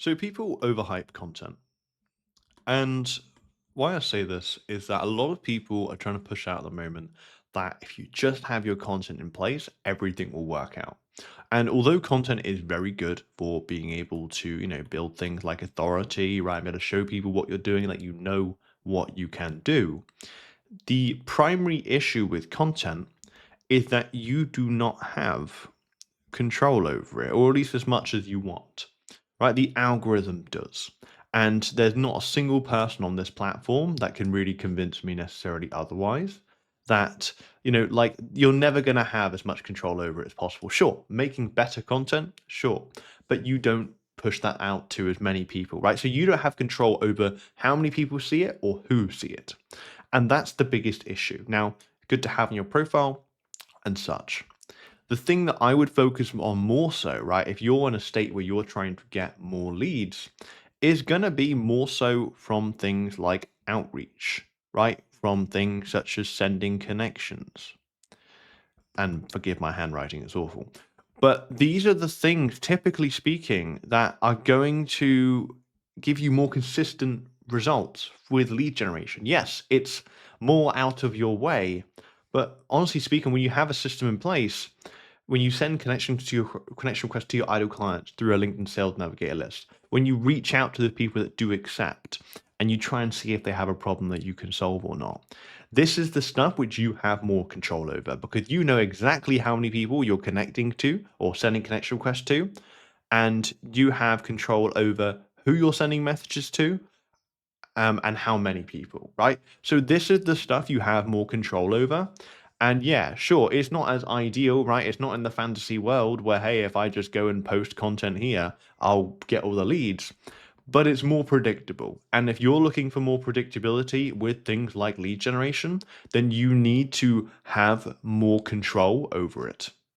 So people overhype content. And why I say this is that a lot of people are trying to push out at the moment that if you just have your content in place, everything will work out. And although content is very good for being able to, build things like authority, right? I'm going to show people what you're doing, that you know what you can do. The primary issue with content is that you do not have control over it, or at least as much as you want, right? The algorithm does. And there's not a single person on this platform that can really convince me necessarily otherwise. That, like you're never going to have as much control over it as possible. Sure, making better content, sure, but you don't push that out to as many people, right? So you don't have control over how many people see it or who see it. And that's the biggest issue. Now, good to have in your profile and such. The thing that I would focus on more so, right, if you're in a state where you're trying to get more leads, is going to be more so from things like outreach, right? From things such as sending connections. And forgive my handwriting, it's awful. But these are the things, typically speaking, that are going to give you more consistent results with lead generation. Yes, it's more out of your way, but honestly speaking, when you have a system in place, when you send connection requests to your ideal clients through a LinkedIn Sales Navigator list, when you reach out to the people that do accept and you try and see if they have a problem that you can solve or not. This is the stuff which you have more control over because you know exactly how many people you're connecting to or sending connection requests to, and you have control over who you're sending messages to, and how many people, right? So this is the stuff you have more control over. And yeah, sure, it's not as ideal, right? It's not in the fantasy world where, hey, if I just go and post content here, I'll get all the leads, but it's more predictable. And if you're looking for more predictability with things like lead generation, then you need to have more control over it.